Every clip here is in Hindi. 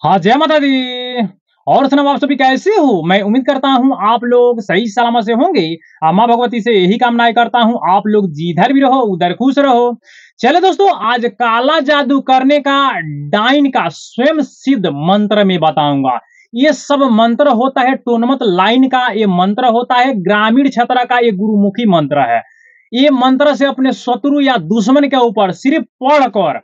हाँ, जय माता दी। और सुनाओ आप सभी कैसे हो? मैं उम्मीद करता हूँ आप लोग सही सलामत से होंगे। माँ भगवती से यही कामनाएँ करता हूँ आप लोग जिधर भी रहो उधर खुश रहो। चलिए दोस्तों, आज काला जादू करने का डाइन का स्वयं सिद्ध मंत्र मैं बताऊँगा। ये सब मंत्र होता है टोनमत लाइन का, ये मंत्र होता है ग्रामीण क्षेत्र का, ये गुरुमुखी मंत्र है। ये मंत्र से अपने शत्रु या दुश्मन के ऊपर सिर्फ पढ़कर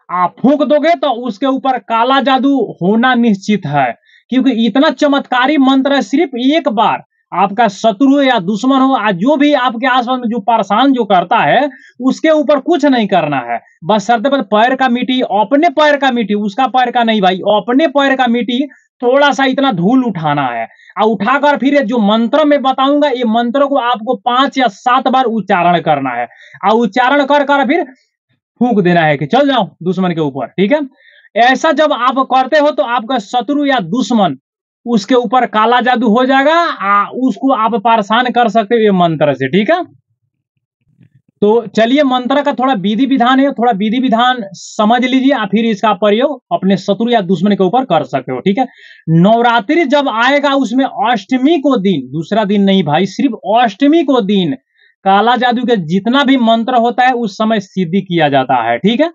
आप फूंक दोगे तो उसके ऊपर काला जादू होना निश्चित है, क्योंकि इतना चमत्कारी मंत्र है। सिर्फ एक बार आपका शत्रु या दुश्मन हो जो भी आपके आसपास में जो परेशान जो करता है, उसके ऊपर कुछ नहीं करना है। बस शर्त पर पैर का मिट्टी, अपने पैर का मिट्टी, उसका पैर का नहीं भाई, अपने पैर का मिट्टी थोड़ा सा इतना धूल उठाना है और उठाकर फिर ये जो मंत्र मैं बताऊंगा, ये मंत्र को आपको 5 या 7 बार उच्चारण करना है और उच्चारण कर कर फिर फूंक देना है कि चल जाओ दुश्मन के ऊपर, ठीक है? ऐसा जब आप करते हो तो आपका शत्रु या दुश्मन उसके ऊपर काला जादू हो जाएगा, उसको आप परेशान कर सकते हो ये मंत्र से, ठीक है? तो चलिए मंत्र का थोड़ा विधि विधान है, थोड़ा विधि विधान समझ लीजिए फिर इसका प्रयोग अपने शत्रु या दुश्मन के ऊपर कर सकते हो, ठीक है? नवरात्रि जब आएगा उसमें अष्टमी को दिन, दूसरा दिन नहीं भाई, सिर्फ अष्टमी को दिन काला जादू का जितना भी मंत्र होता है उस समय सिद्धि किया जाता है, ठीक है?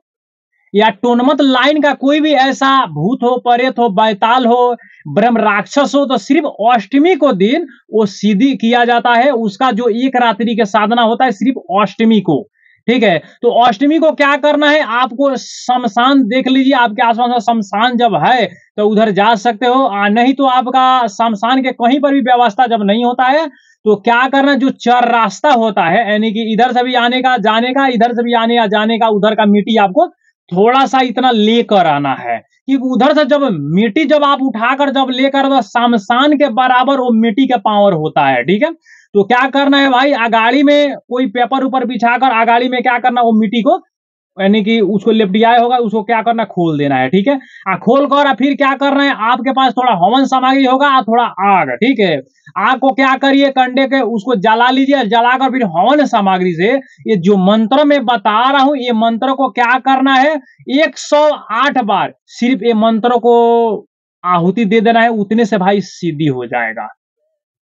या टोनमत लाइन का कोई भी ऐसा भूत हो, प्रेत हो, बैताल हो, ब्रह्म राक्षस हो, तो सिर्फ अष्टमी को दिन वो सिद्धि किया जाता है। उसका जो एक रात्रि के साधना होता है सिर्फ अष्टमी को, ठीक है? तो अष्टमी को क्या करना है, आपको शमशान देख लीजिए, आपके आसपास में शमशान जब है तो उधर जा सकते हो, नहीं तो आपका शमशान के कहीं पर भी व्यवस्था जब नहीं होता है तो क्या करना, जो चर रास्ता होता है यानी कि इधर से भी आने का जाने का, इधर से भी आने या जाने का, उधर का मिट्टी आपको थोड़ा सा इतना लेकर आना है, क्योंकि उधर से जब मिट्टी जब आप उठाकर जब लेकर तो शमशान के बराबर वो मिट्टी का पावर होता है, ठीक है? तो क्या करना है भाई, अगाड़ी में कोई पेपर ऊपर बिछाकर अगाड़ी में क्या करना, वो मिट्टी को यानी कि उसको लेपटियाया होगा, उसको क्या करना, खोल देना है, ठीक है? खोल कर फिर क्या करना है, आपके पास थोड़ा हवन सामग्री होगा और थोड़ा आग, ठीक है? आग को क्या करिए, कंडे के उसको जला लीजिए, जलाकर फिर हवन सामग्री से ये जो मंत्र मैं बता रहा हूं, ये मंत्र को क्या करना है, 108 बार सिर्फ ये मंत्र को आहुति दे देना है, उतने से भाई सिद्धि हो जाएगा।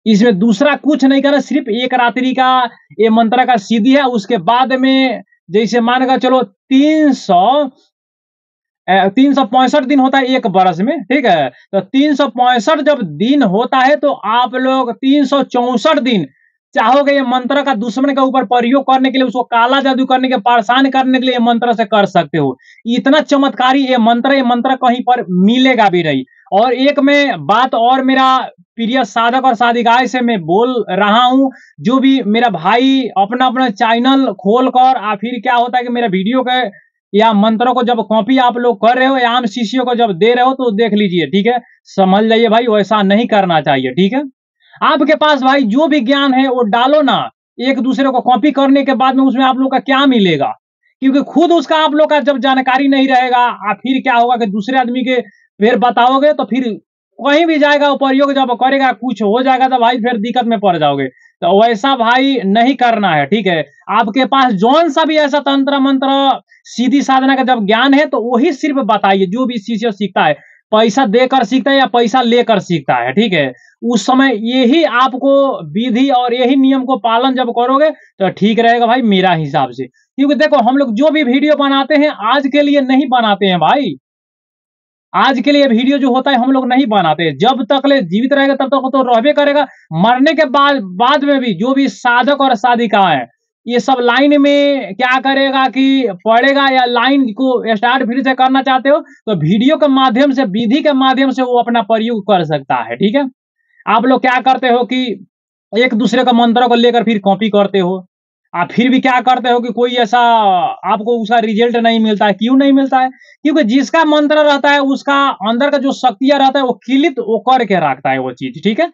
इसमें दूसरा कुछ नहीं करना, सिर्फ एक रात्रि का ये मंत्र का सिद्धि है। उसके बाद में जैसे मान कर चलो 365 दिन होता है एक बरस में, ठीक है? तो 365 जब दिन होता है तो आप लोग 364 दिन चाहोगे ये मंत्र का दुश्मन के ऊपर प्रयोग करने के लिए, उसको काला जादू करने के, परेशान करने के लिए ये मंत्र से कर सकते हो। इतना चमत्कारी ये मंत्र कहीं पर मिलेगा भी नहीं। और एक मैं बात और मेरा प्रिय साधक और साधिकाएं से मैं बोल रहा हूं, जो भी मेरा भाई अपना अपना चैनल खोलकर फिर क्या होता है कि मेरा वीडियो के या मंत्रों को जब कॉपी आप लोग कर रहे हो या आम शिष्यों को जब दे रहे हो तो देख लीजिए, ठीक है? समझ जाइए भाई, वैसा नहीं करना चाहिए, ठीक है? आपके पास भाई जो भी ज्ञान है वो डालो ना, एक दूसरे को कॉपी करने के बाद में उसमें आप लोग का क्या मिलेगा? क्योंकि खुद उसका आप लोग का जब जानकारी नहीं रहेगा, फिर क्या होगा कि दूसरे आदमी के फिर बताओगे तो फिर कहीं भी जाएगा वो प्रयोग जब करेगा, कुछ हो जाएगा तो भाई फिर दिक्कत में पड़ जाओगे। तो वैसा भाई नहीं करना है, ठीक है? आपके पास जौन सा भी ऐसा तंत्र मंत्र सीधी साधना का जब ज्ञान है तो वही सिर्फ बताइए, जो भी शिष्य सीखता है पैसा देकर सीखता है या पैसा लेकर सीखता है, ठीक है? उस समय यही आपको विधि और यही नियम को पालन जब करोगे तो ठीक रहेगा भाई मेरा हिसाब से। क्योंकि देखो हम लोग जो भी वीडियो बनाते हैं आज के लिए नहीं बनाते हैं भाई, आज के लिए वीडियो जो होता है हम लोग नहीं बनाते। जब तक ले जीवित रहेगा तब तक तो रहबे करेगा। मरने के बाद में भी जो भी साधक और साधिकाएं ये सब लाइन में क्या करेगा कि पढ़ेगा या लाइन को स्टार्ट फिर से करना चाहते हो तो वीडियो के माध्यम से, विधि के माध्यम से वो अपना प्रयोग कर सकता है, ठीक है? आप लोग क्या करते हो कि एक दूसरे का मंत्र को लेकर फिर कॉपी करते हो। आप फिर भी क्या करते हो कि कोई ऐसा आपको उसका रिजल्ट नहीं मिलता है। क्यों नहीं मिलता है? क्योंकि जिसका मंत्र रहता है उसका अंदर का जो शक्तियाँ रहता है वो किलित वो करके रखता है वो चीज़, ठीक है?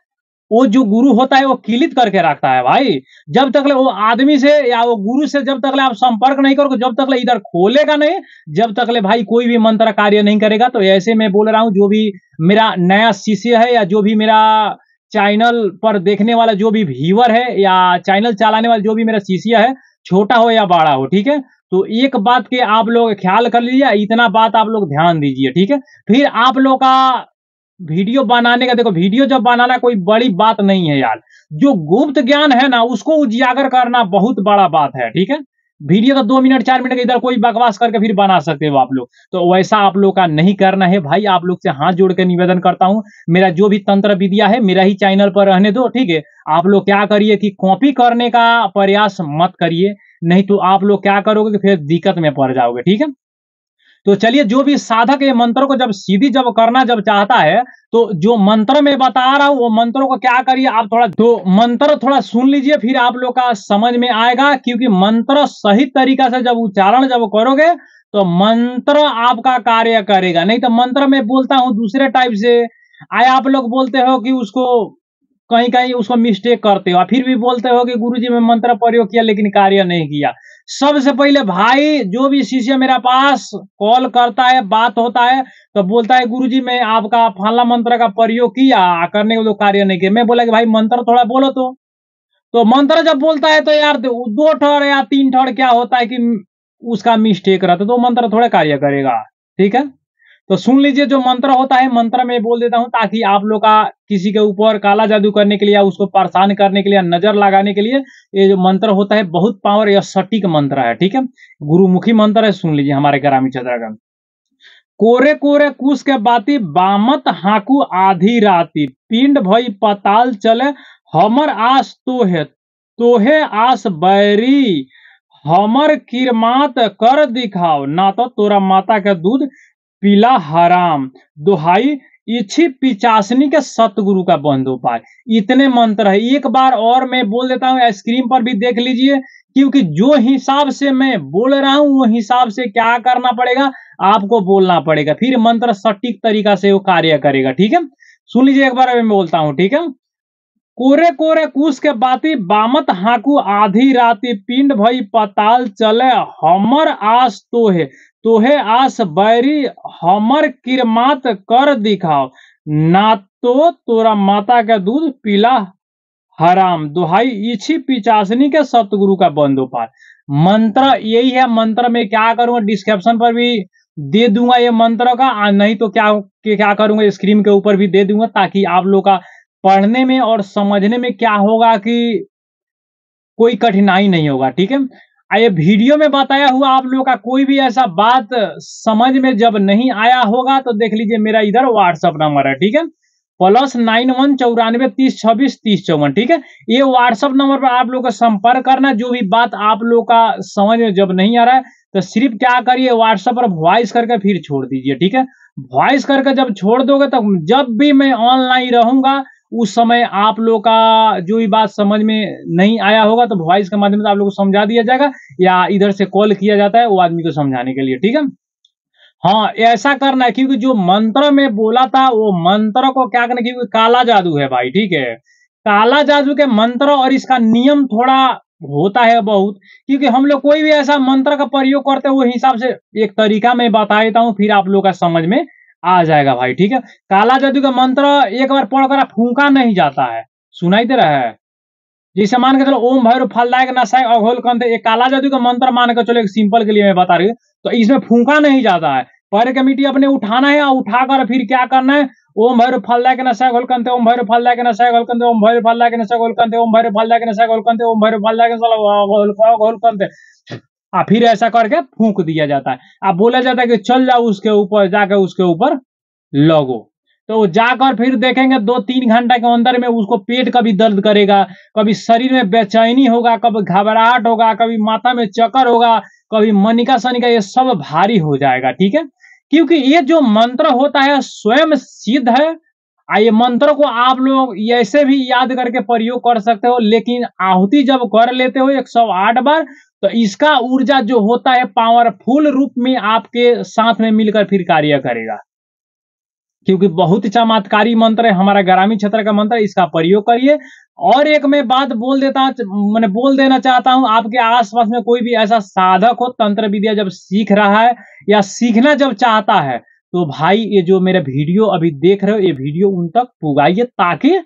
वो जो गुरु होता है वो किलित करके रखता है भाई। जब तक ले वो आदमी से या वो गुरु से जब तक ले आप संपर्क नहीं करोगे, जब तक ले इधर खोलेगा नहीं, जब तक ले भाई कोई भी मंत्र कार्य नहीं करेगा। तो ऐसे मैं बोल रहा हूँ, जो भी मेरा नया शिष्य है या जो भी मेरा चैनल पर देखने वाला जो भी व्यूअर है या चैनल चलाने वाला जो भी मेरा शिष्य है, छोटा हो या बड़ा हो, ठीक है? तो एक बात के आप लोग ख्याल कर लीजिए, इतना बात आप लोग ध्यान दीजिए, ठीक है। फिर आप लोग का वीडियो बनाने का, देखो वीडियो जब बनाना कोई बड़ी बात नहीं है यार, जो गुप्त ज्ञान है ना उसको उजागर करना बहुत बड़ा बात है, ठीक है। वीडियो तो 2 मिनट 4 मिनट का इधर कोई बकवास करके फिर बना सकते हो आप लोग, तो वैसा आप लोग का नहीं करना है भाई। आप लोग से हाथ जोड़ के निवेदन करता हूँ, मेरा जो भी तंत्र विद्या है मेरा ही चैनल पर रहने दो, ठीक है। आप लोग क्या करिए कि कॉपी करने का प्रयास मत करिए, नहीं तो आप लोग क्या करोगे कि फिर दिक्कत में पड़ जाओगे, ठीक है। तो चलिए, जो भी साधक ये मंत्रों को जब सीधी जब करना जब चाहता है, तो जो मंत्र मैं बता रहा हूं वो मंत्रों को क्या करिए आप थोड़ा, तो मंत्र थोड़ा सुन लीजिए, फिर आप लोग का समझ में आएगा। क्योंकि मंत्र सही तरीका से जब उच्चारण जब करोगे तो मंत्र आपका कार्य करेगा, नहीं तो मंत्र में बोलता हूं दूसरे टाइप से, आए आप लोग बोलते हो कि उसको कहीं कहीं उसको मिस्टेक करते हो, फिर भी बोलते हो कि गुरुजी मैं मंत्र प्रयोग किया लेकिन कार्य नहीं किया। सबसे पहले भाई, जो भी शिष्य मेरा पास कॉल करता है, बात होता है, तो बोलता है गुरुजी मैं आपका फला मंत्र का प्रयोग किया, करने को तो कार्य नहीं किया। मैं बोला कि भाई मंत्र थोड़ा बोलो, तो मंत्र जब बोलता है तो यार दो ठर या तीन ठर क्या होता है कि उसका मिस्टेक रहता है, तो मंत्र थोड़ा कार्य करेगा, ठीक है। तो सुन लीजिए, जो मंत्र होता है मंत्र में बोल देता हूं, ताकि आप लोग का किसी के ऊपर काला जादू करने के लिए या उसको परेशान करने के लिए, नजर लगाने के लिए, ये जो मंत्र होता है बहुत पावर या सटीक मंत्र है, ठीक है। गुरुमुखी मंत्र है, सुन लीजिए हमारे ग्रामीण क्षेत्र का। कोरे कोरे कुश के बाती, बामत हाकू आधी राती, पिंड भई पताल चले, हमर आस तोहे आस बैरी, हमर किरमात कर दिखाओ, ना तो तोरा माता का दूध पीला हराम, दुहाई इच्छी पिचासनी के सतगुरु का बंधु पाए। इतने मंत्र है, एक बार और मैं बोल देता हूँ, स्क्रीन पर भी देख लीजिए। क्योंकि जो हिसाब से मैं बोल रहा हूं वो हिसाब से क्या करना पड़ेगा, आपको बोलना पड़ेगा, फिर मंत्र सटीक तरीका से वो कार्य करेगा, ठीक है। सुन लीजिए एक बार मैं बोलता हूं, ठीक है। कोरे कोरे कुश के बाती, बामत हाकू आधी राती, पिंड भई पताल चले, हमर आस तोहे आस बैरी, हमर किरमात कर दिखाओ, ना तो तोरा माता का दूध पीला हराम, दुहाई इच्छी पिचासनी के सतगुरु का बंदोपाय। मंत्र यही है। मंत्र में क्या करूंगा, डिस्क्रिप्शन पर भी दे दूंगा ये मंत्र का, नहीं तो क्या करूंगा स्क्रीन के ऊपर भी दे दूंगा, ताकि आप लोग का पढ़ने में और समझने में क्या होगा कि कोई कठिनाई नहीं होगा, ठीक है। ये वीडियो में बताया हुआ आप लोगों का कोई भी ऐसा बात समझ में जब नहीं आया होगा तो देख लीजिए, मेरा इधर व्हाट्सअप नंबर है, ठीक है। +91 94 30 26 30 54, ठीक है। ये व्हाट्सअप नंबर पर आप लोग का संपर्क करना, जो भी बात आप लोग का समझ में जब नहीं आ रहा है तो सिर्फ क्या करिए, व्हाट्सएप पर वॉइस करके फिर छोड़ दीजिए, ठीक है। वॉइस करके जब छोड़ दोगे तो जब भी मैं ऑनलाइन रहूंगा उस समय आप लोग का जो भी बात समझ में नहीं आया होगा तो वॉइस के माध्यम से आप लोग को समझा दिया जाएगा, या इधर से कॉल किया जाता है वो आदमी को समझाने के लिए, ठीक है। हाँ, ऐसा करना है, क्योंकि जो मंत्र में बोला था वो मंत्र को क्या करना, क्योंकि काला जादू है भाई, ठीक है। काला जादू के मंत्र और इसका नियम थोड़ा होता है बहुत, क्योंकि हम लोग कोई भी ऐसा मंत्र का प्रयोग करते हैं वो हिसाब से एक तरीका मैं बता देता हूँ, फिर आप लोग का समझ में आ जाएगा भाई, ठीक है। काला जादू का मंत्र एक बार पढ़कर फूंका नहीं जाता है, सुनाई दे रहा है। जैसे मान के चलो, ओम भैरव फलदायक नाशायक अघोल कंठ, एक काला जादू का मंत्र मान के चलो, एक सिंपल के लिए मैं बता रही हूँ, तो इसमें फूंका नहीं जाता है। पैर के मिट्टी अपने उठाना है और उठाकर फिर क्या करना है, ओम भैरव फलदायक नाशायक अघोल कंठ, ओम भैरव फलदायक नाशायक अघोल कंठ, ओम भैरव फलदायक नाशायक अघोल कंठ, ओम भैरव फलदायक नाशायक अघोल कंठ, ओम भैरव फलदायक नाशायक अघोल कंठ, फिर ऐसा करके फूंक दिया जाता है। अब बोला जाता है कि चल जाओ उसके ऊपर, जाकर उसके ऊपर लगो, तो जाकर फिर देखेंगे 2-3 घंटा के अंदर में उसको पेट कभी दर्द करेगा, कभी शरीर में बेचैनी होगा, कभी घबराहट होगा, कभी माथा में चक्कर होगा, कभी मनिका सनिका ये सब भारी हो जाएगा, ठीक है। क्योंकि ये जो मंत्र होता है स्वयं सिद्ध है। ये मंत्र को आप लोग ऐसे भी याद करके प्रयोग कर सकते हो, लेकिन आहुति जब कर लेते हो 108 बार, तो इसका ऊर्जा जो होता है पावरफुल रूप में आपके साथ में मिलकर फिर कार्य करेगा। क्योंकि बहुत ही चमत्कारी मंत्र है, हमारा ग्रामीण क्षेत्र का मंत्र, इसका प्रयोग करिए। और एक मैं बात मैंने बोल देना चाहता हूं, आपके आसपास में कोई भी ऐसा साधक हो, तंत्र विद्या जब सीख रहा है या सीखना जब चाहता है, तो भाई ये जो मेरा वीडियो अभी देख रहे हो, ये वीडियो उन तक पुगाइए, ताकि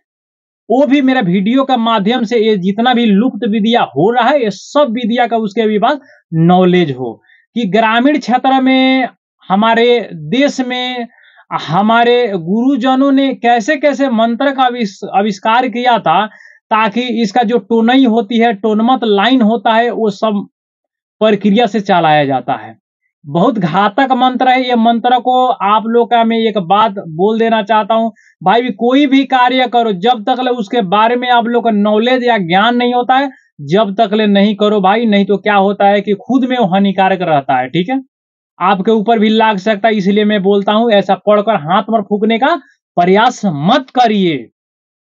वो भी मेरा वीडियो का माध्यम से ये जितना भी लुप्त विद्या हो रहा है, ये सब विद्या का उसके भी पास नॉलेज हो कि ग्रामीण क्षेत्र में हमारे देश में हमारे गुरुजनों ने कैसे-कैसे मंत्र का आविष्कार किया था, ताकि इसका जो टोनई होती है, टोनमत लाइन होता है, वो सब प्रक्रिया से चलाया जाता है। बहुत घातक मंत्र है ये मंत्र को आप लोग का मैं एक बात बोल देना चाहता हूँ, भाई कोई भी कार्य करो जब तक ले उसके बारे में आप लोग का नॉलेज या ज्ञान नहीं होता है, जब तक ले नहीं करो भाई, नहीं तो क्या होता है कि खुद में वो हानिकारक रहता है, ठीक है? आपके ऊपर भी लाग सकता है, इसलिए मैं बोलता हूँ ऐसा पढ़कर हाथ पर फूँकने का प्रयास मत करिए।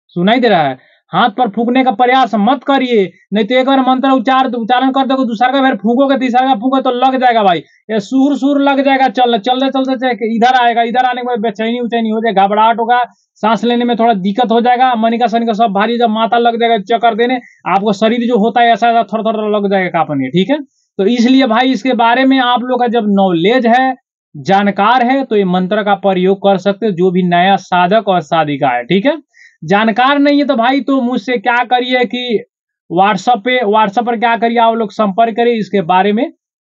सुनाई दे रहा है? हाथ पर फूँकने का प्रयास मत करिए, नहीं तो एक बार मंत्र उच्चारण कर दोगे, दूसरा का फिर फूँकोगे, तीसरा का फूँकोगे तो लग जाएगा भाई। ये सुर लग जाएगा, चलते-चलते इधर आएगा, इधर आने के बाद बेचैनी-उचैनी हो जाएगा, घबराहट होगा, साँस लेने में थोड़ा दिक्कत हो जाएगा, मनिका-सनिका सब भारी, जब माथा लग जाएगा चक्कर देने, आपको शरीर जो होता है ऐसा-ऐसा थर-थर लग जाएगा काँपने, ठीक है? तो इसलिए भाई इसके बारे में आप लोग का जब नॉलेज है, जानकार है, तो ये मंत्र का प्रयोग कर सकते हो, जो भी नया साधक और साधिका है, ठीक है? जानकार नहीं है तो भाई तो मुझसे क्या करिए कि व्हाट्सएप पर क्या करिए, आप लोग संपर्क करिए, इसके बारे में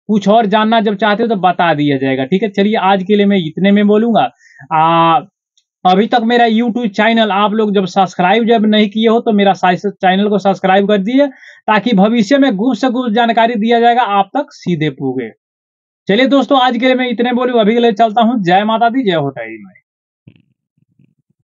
कुछ और जानना जब चाहते हो तो बता दिया जाएगा, ठीक है? चलिए आज के लिए मैं इतने में बोलूंगा। अभी तक मेरा यूट्यूब चैनल आप लोग जब सब्सक्राइब जब नहीं किए हो तो मेरा चैनल को सब्सक्राइब कर दिए, ताकि भविष्य में गुप्त से गुप्त जानकारी दिया जाएगा आप तक सीधे पूगे। चलिए दोस्तों आज के लिए मैं इतने बोलूं, अभी के लिए चलता हूँ। जय माता दी, जय होता ही।